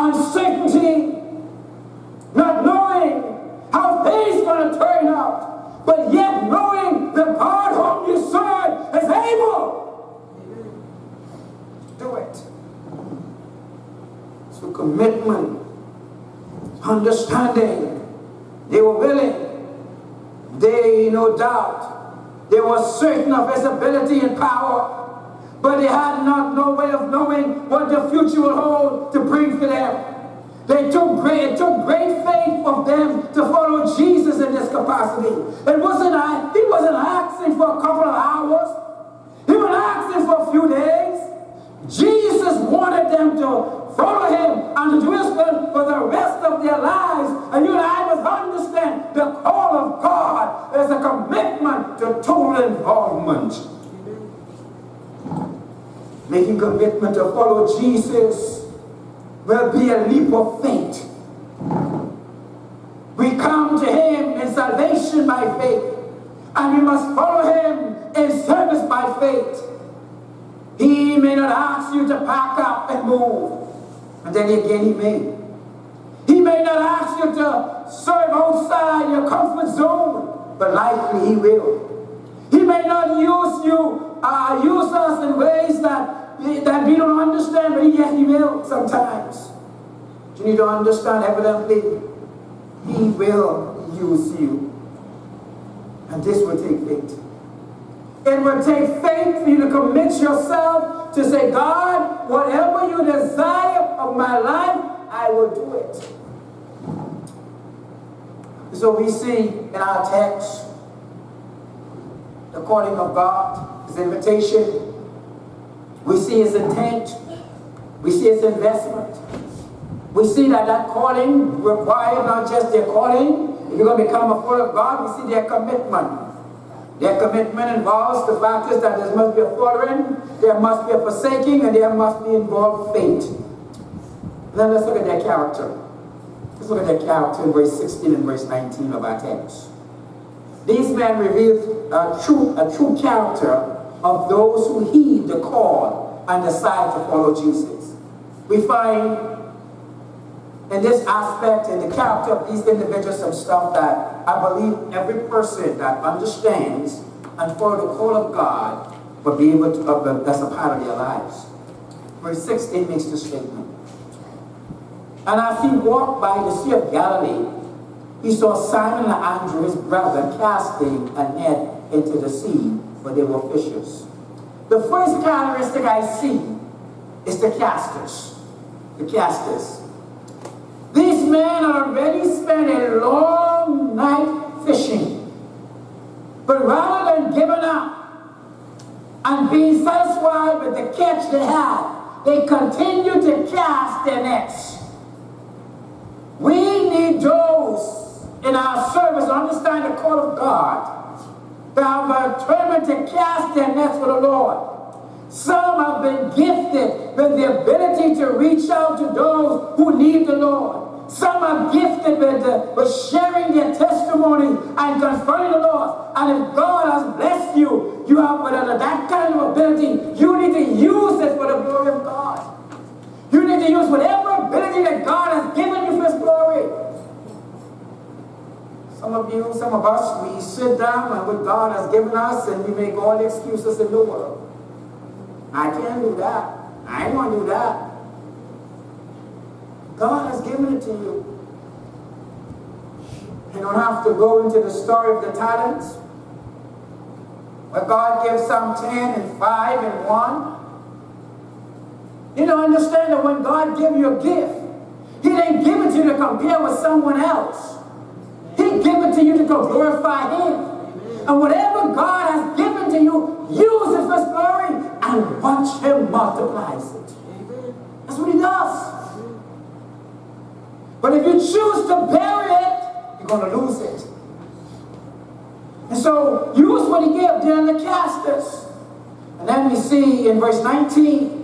uncertainty, not knowing how things are going to turn out, but yet knowing the God whom you serve is able to do it. So commitment, understanding, they were willing. They, no doubt, they were certain of his ability and power, but they had not no way of knowing what the future will hold to bring for them. It took great faith of them to follow Jesus in this capacity. He wasn't asking for a couple of hours. He wasn't asking for a few days. Jesus wanted them to follow him and to do his will for the rest of their lives. And you and I must understand the call of God is a commitment to total involvement. Making commitment to follow Jesus will be a leap of faith. We come to him in salvation by faith, and we must follow him in service by faith. He may not ask you to pack up and move, and then again he may. He may not ask you to serve outside your comfort zone, but likely he will. He may not use us in ways that we don't understand, but yet he will sometimes. You need to understand, evidently, he will use you. And this will take faith. It will take faith for you to commit yourself to say, God, whatever you desire of my life, I will do it. So we see in our text the calling of God, his invitation. We see his intent. We see his investment. We see that calling required not just their calling. If you're going to become a follower of God, we see their commitment. Their commitment involves the factors that there must be a following, there must be a forsaking, and there must be involved faith. Then let's look at their character. Let's look at their character in verse 16 and verse 19 of our text. These men reveal a true character of those who heed the call and decide to follow Jesus. We find in this aspect, in the character of these individuals, some stuff that I believe every person that understands and follow the call of God will be able to, that's a part of their lives. Verse 16 makes this statement. And as he walked by the Sea of Galilee, he saw Simon and Andrew, his brother, casting a net into the sea, for they were fishers. The first characteristic I see is the casters. The casters. These men had already spent a long night fishing. But rather than giving up and being satisfied with the catch they had, they continued to cast their nets. We need those in our service to understand the call of God, that have determined to cast their nets for the Lord. Some have been gifted with the ability to reach out to those who need the Lord. Some are gifted with sharing their testimony and confronting the Lord. And if God has blessed you, you have that kind of ability, you need to use it for the glory of God. You need to use whatever ability that God has given you for his glory. Some of us, we sit down and what God has given us and we make all the excuses in the world. I can't do that. I ain't going to do that. God has given it to you. You don't have to go into the story of the talents, where God gives some 10 and 5 and 1. You don't understand that when God gives you a gift, he didn't give it to you to compare with someone else. He gave it to you to go glorify him. And whatever God has given to you, use it for his glory and watch him multiply it. That's what he does. But if you choose to bury it, you're going to lose it. And so use what he gave during the casters. And then we see in verse 19,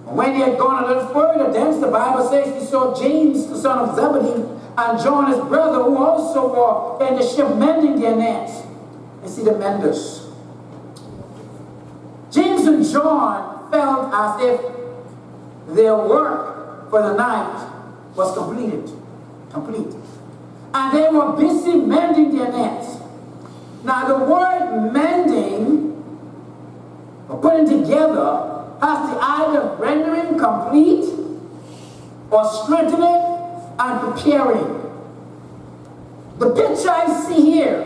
when he had gone a little further, then the Bible says he saw James, the son of Zebedee, and John, his brother, who also were in the ship mending their nets. And see the menders. James and John felt as if their work for the night was complete. And they were busy mending their nets. Now the word mending, or putting together, has the idea of rendering complete, or strengthening, and preparing. The picture I see here,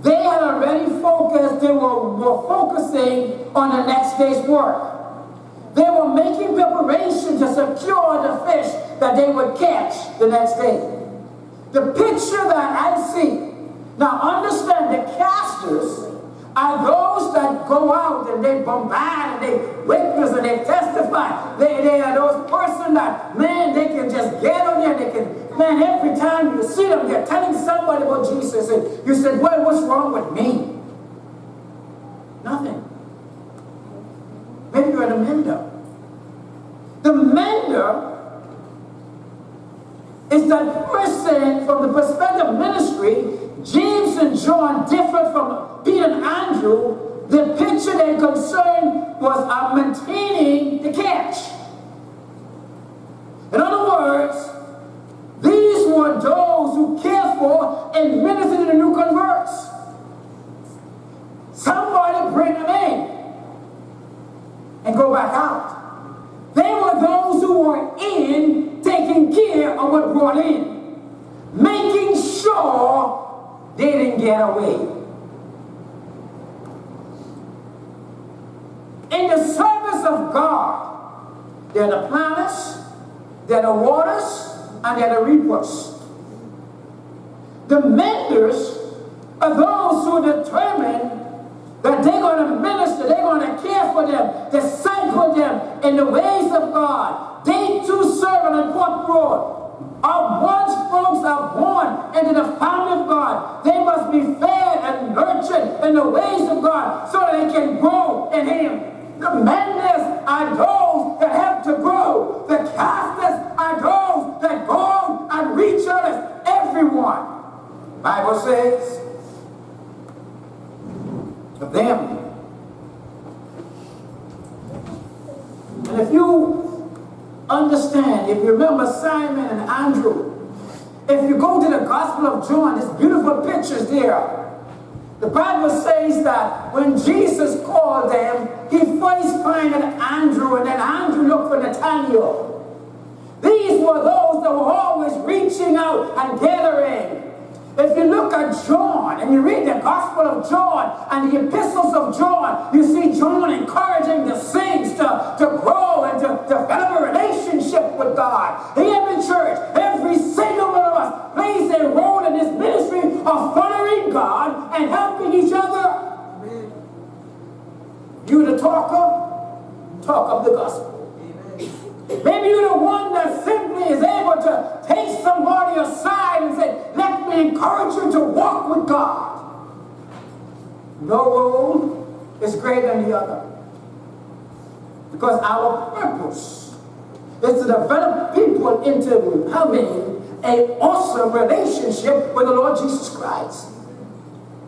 they had already focused, they were focusing on the next day's work. They were making preparation to secure the fish that they would catch the next day. The picture that I see, now understand the casters are those that go out and they bombard and they witness and they testify. They are those persons that, man, they can just get on there, they can, man, every time you see them, they're telling somebody about Jesus. And you said, well, what's wrong with me? Nothing. Maybe you're the mender. The mender is that person from the perspective of ministry. James and John differed from Peter and Andrew. The picture they concerned was maintaining the catch. In other words, these were those who cared for and ministered to the new converts. Somebody bring them in and go back out. They were those who were in, taking care of what brought in, making sure they didn't get away. In the service of God, they're the planters, they're the waters, and they're the reapers. The menders are those who determine that they're going to minister, they're going to care for them, disciple them in the ways of God. They too serve an important role. Once folks are born into the family of God, they must be fed and nurtured in the ways of God so that they can grow in Him. The menders are those that help to grow. The casters are those that go and reach others. Everyone. The Bible says of them. And if you understand, if you remember Simon and Andrew, if you go to the Gospel of John, there's beautiful pictures there. The Bible says that when Jesus called them, he first found Andrew, and then Andrew looked for Nathanael. These were those that were always reaching out and gathering. If you look at John and you read the Gospel of John and the epistles of John, you see John encouraging the saints to grow and to develop a relationship with God. Here in the church, every single one of us plays a role in this ministry of following God and helping each other. Amen. You the talker, talk of the gospel. Maybe you're the one that simply is able to take somebody aside and say, let me encourage you to walk with God. No role is greater than the other. Because our purpose is to develop people into having an awesome relationship with the Lord Jesus Christ.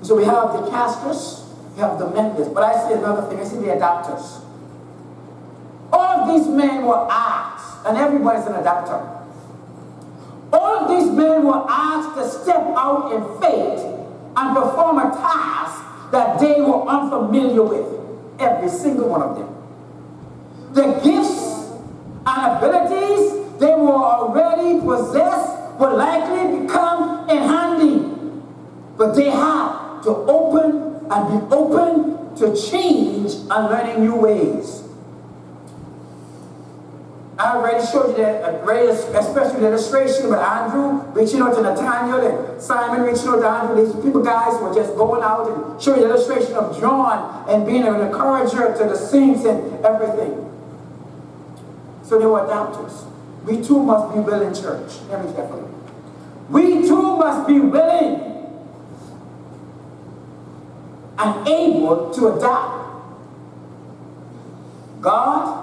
So we have the casters, we have the menders. But I see another thing, I see the adapters. All of these men were asked, and everybody's an adapter. All of these men were asked to step out in faith and perform a task that they were unfamiliar with. Every single one of them. The gifts and abilities they were already possessed would likely become in handy. But they had to open and be open to change and learning new ways. I already showed you that, especially the illustration with Andrew reaching out to Nathanael and Simon reaching out to Andrew. These people, guys, were just going out and showing the illustration of John and being an encourager to the saints and everything. So they were adapters. We too must be willing, church. Hear me carefully. We too must be willing and able to adapt. God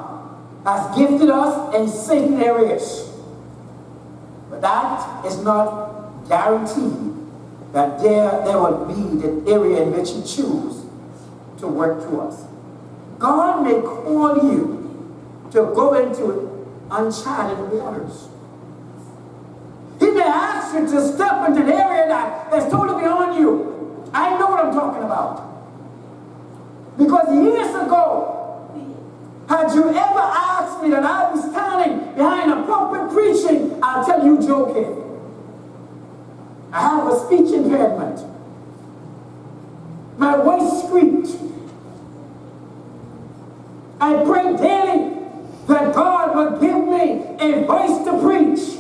has gifted us in certain areas, but that is not guaranteed that there will be the area in which He chooses to work through us. God may call you to go into uncharted waters. ask you to step into an area that is totally beyond you. I know what I'm talking about. Because years ago, had you ever asked me that I'd be standing behind a pulpit preaching, I'll tell you joking. I have a speech impairment. My voice squeaked. I pray daily that God would give me a voice to preach.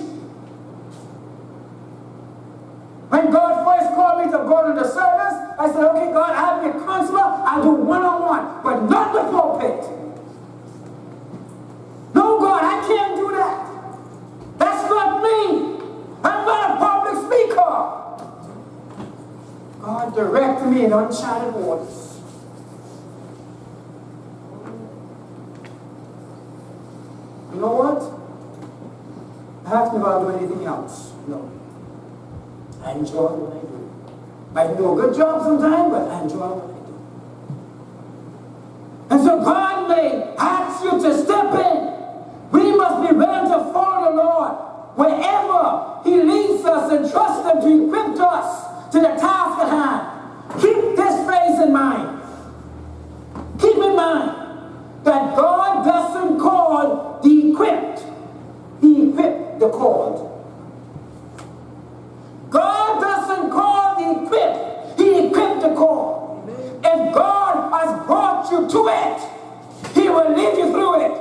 When God first called me to go to the service, I said, okay, God, I'll be a counselor. I'll do one-on-one, but not the pulpit. No, God, I can't do that. That's not me. I'm not a public speaker. God directed me in uncharted waters. You know what? Ask me if I'll do anything else. No. I enjoy what I do. I do a good job sometimes, but I enjoy what I do. And so God may ask you to step in. We must be willing to follow the Lord wherever He leads us and trust Him to equip us to the task at hand. Keep this phrase in mind. Keep in mind that God doesn't call the equipped. He equipped the called. God doesn't call the equipped. He equipped the called. If God has brought you to it, He will lead you through it.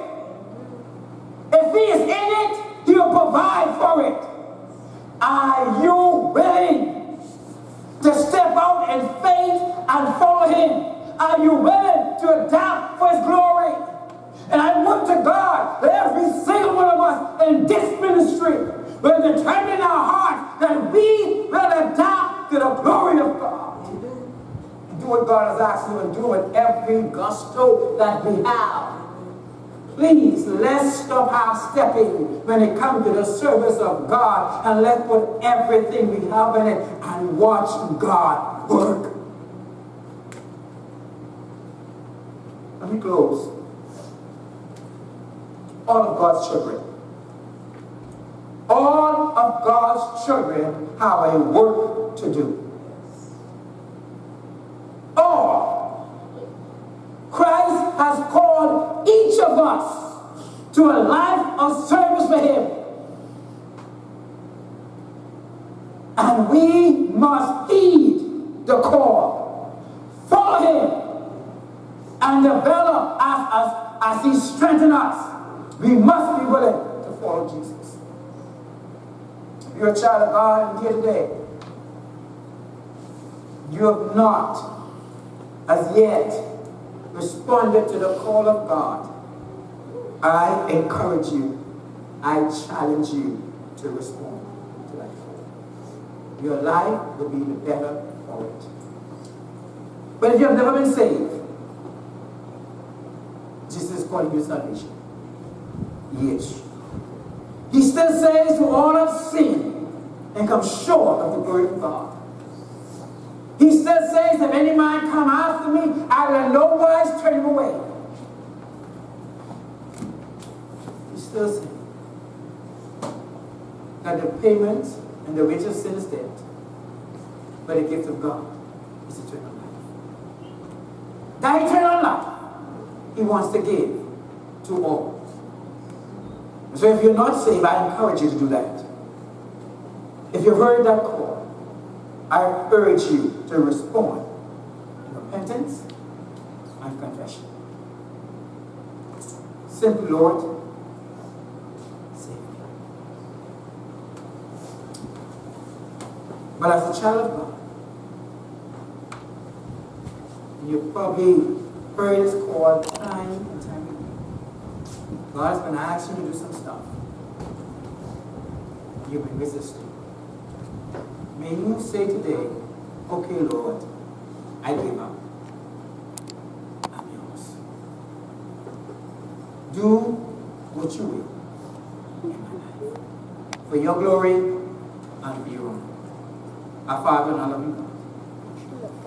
If He is in it, He will provide for it. Are you willing to step out in faith and follow Him? Are you willing to adapt for His glory? And I want to God that every single one of us in this ministry will determine our heart that we will adapt to the glory of God. Do what God has asked you to do with every gusto that we have. Please, let's stop half-stepping when it comes to the service of God, and let's put everything we have in it and watch God work. Let me close. All of God's children. All of God's children have a work to do. All. Christ has called each of us to a life of service for Him. And we must heed the call. Follow Him and develop as He strengthens us. We must be willing to follow Jesus. If you're a child of God and here today, you have not as yet responded to the call of God, I encourage you, I challenge you to respond to that call. Your life will be the better for it. But if you have never been saved, Jesus is calling you salvation. Yes. He still says, to all have sinned and come short of the glory of God. He still says, if any man come after me, I will in no wise turn him away. He still says that the payment and the wages of sin is death, but the gift of God is eternal life. That eternal life He wants to give to all. So if you're not saved, I encourage you to do that. If you've heard that call, I urge you to respond in repentance and confession. Simply, Lord, save me. But as a child of God, you've probably heard this call time and time again. God's been asking you to do some stuff. You've been resisting. May you say today, okay, Lord, I give up. I'm yours. Do what you will in my life. For your glory and for your honor. Our Father and our loving God,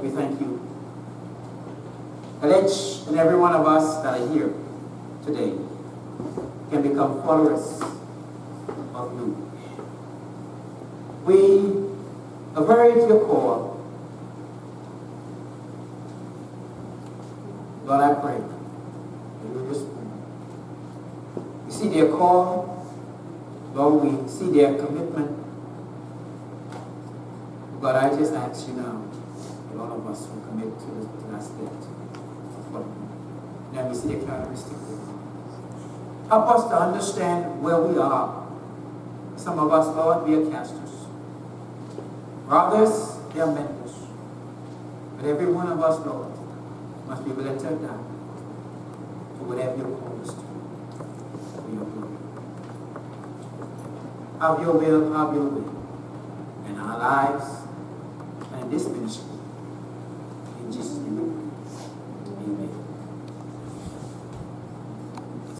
we thank you. That each and every one of us that are here today can become followers of you. We a very to the core. Lord, I pray that you will respond. We see their call, Lord, we see their commitment. But I just ask you now that all of us will commit to that state. Now we see the characteristic. Help us to understand where we are. Some of us, Lord, we are casters. Others, they are mentors. But every one of us, Lord, must be able to turn down to whatever you call us to. For your glory. Have your will in our lives and in this ministry.